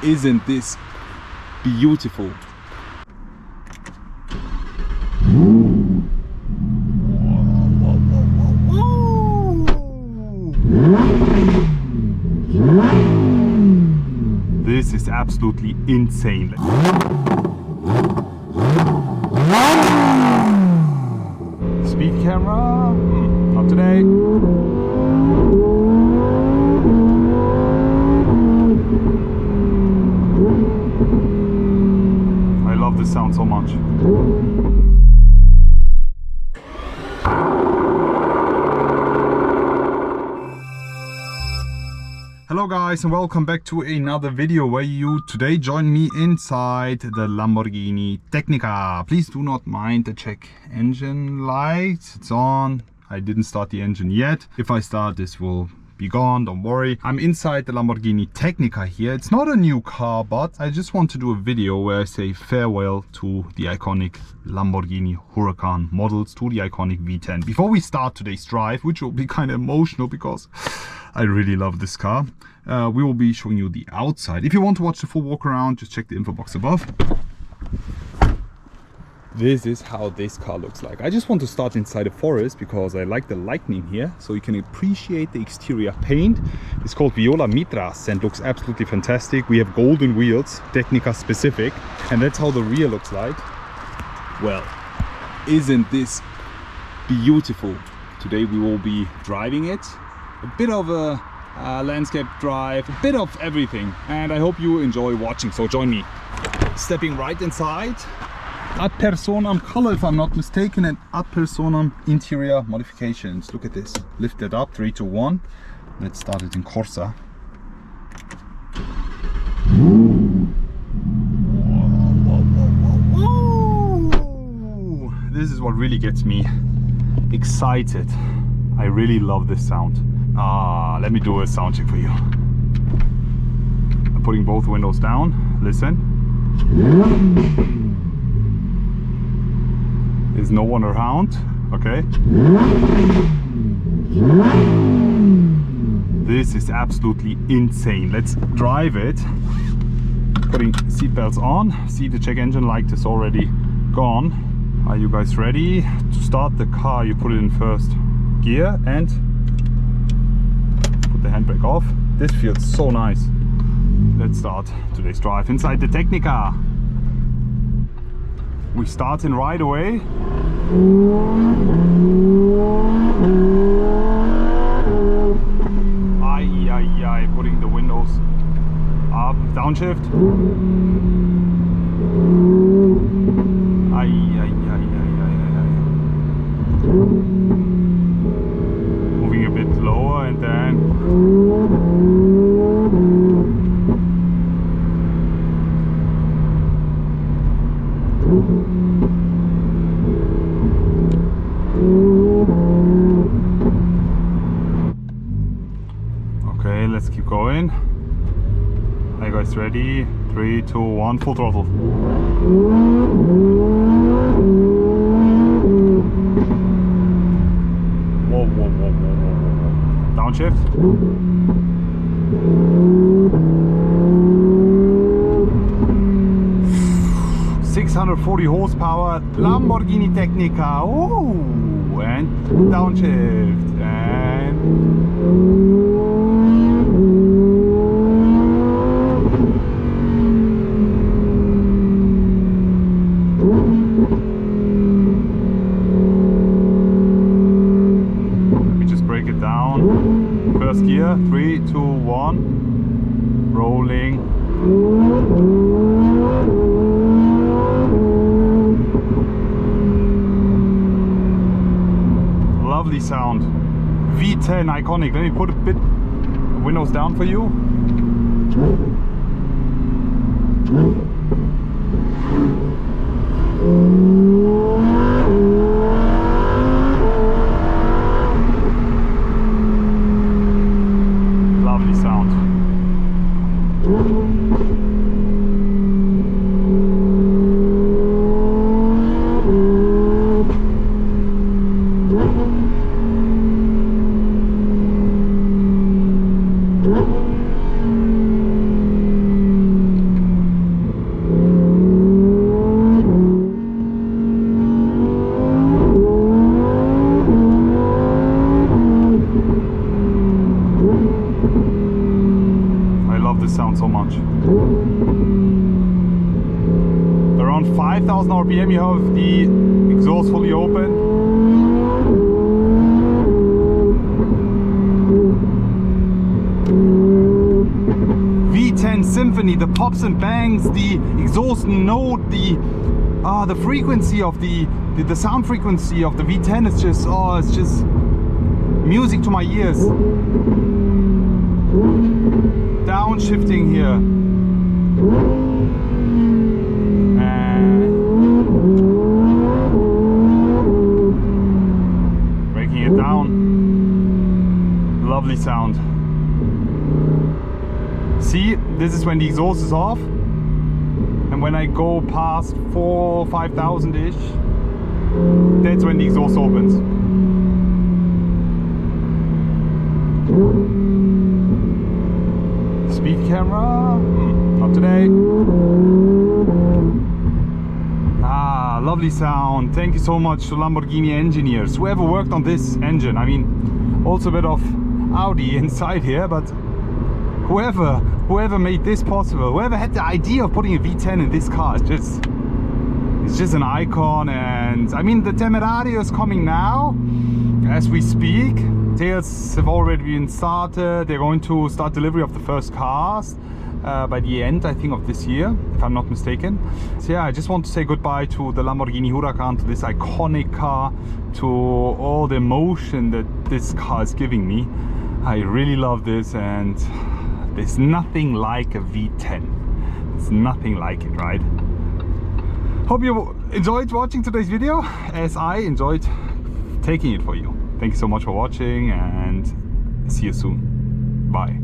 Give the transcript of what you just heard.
Isn't this beautiful? This is absolutely insane. Speed camera? Not today. I love this sound so much. Hello guys, and welcome back to another video where you today join me inside the Lamborghini Tecnica. Please do not mind the check engine light. It's on. I didn't start the engine yet. If I start, this will be gone, don't worry. I'm inside the Lamborghini Tecnica here. It's not a new car, but I just want to do a video where I say farewell to the iconic Lamborghini Huracan models, to the iconic V10. Before we start today's drive, which will be kind of emotional because I really love this car, we will be showing you the outside. If you want to watch the full walk around, just check the info box above. This is how this car looks like. I just want to start inside a forest because I like the lightning here, so you can appreciate the exterior paint. It's called Viola Mitras and looks absolutely fantastic. We have golden wheels, Technica specific, and that's how the rear looks like. Well, isn't this beautiful? Today we will be driving it. A bit of a landscape drive, a bit of everything, and I hope you enjoy watching, so join me. Stepping right inside. Ad personam color, if I'm not mistaken, and ad personam interior modifications. Look at this. Lift it up, 3, 2, 1. Let's start it in Corsa. This is what really gets me excited. I really love this sound. Let me do a sound check for you. I'm putting both windows down. Listen. There's no one around. Okay. This is absolutely insane. Let's drive it. Putting seatbelts on. See, the check engine light is already gone. Are you guys ready? To start the car, you put it in first gear and put the handbrake off. This feels so nice. Let's start today's drive inside the Technica. We start in right away. Aye, putting the windows up, downshift. Aye. Moving a bit lower and then okay, let's keep going. Are you guys ready? 3, 2, 1, full throttle. Whoa. Downshift. .640 horsepower Lamborghini Tecnica. Ooh, and downshift and let me just break it down. First gear, 3, 2, 1, rolling. Lovely sound. V10 iconic. Let me put a bit windows down for you. Lovely sound. sound so much. Around 5,000 RPM you have the exhaust fully open. V10 Symphony, the pops and bangs, the exhaust note, the frequency of the sound frequency of the V10 is just, oh, it's just music to my ears. Downshifting here. And breaking it down. Lovely sound. See, this is when the exhaust is off. And when I go past 4,000-5,000 ish, that's when the exhaust opens. Speed camera, not today. Ah, lovely sound. Thank you so much to Lamborghini engineers, whoever worked on this engine. I mean, also a bit of Audi inside here, but whoever made this possible, whoever had the idea of putting a V10 in this car, it's just an icon. And I mean, the Temerario is coming now as we speak. Sales have already been started. They're going to start delivery of the first cars by the end, I think, of this year, if I'm not mistaken. So yeah, I just want to say goodbye to the Lamborghini Huracan, to this iconic car, to all the emotion that this car is giving me. I really love this, and there's nothing like a V10. It's nothing like it, right? Hope you enjoyed watching today's video as I enjoyed taking it for you. Thank you so much for watching, and see you soon. Bye.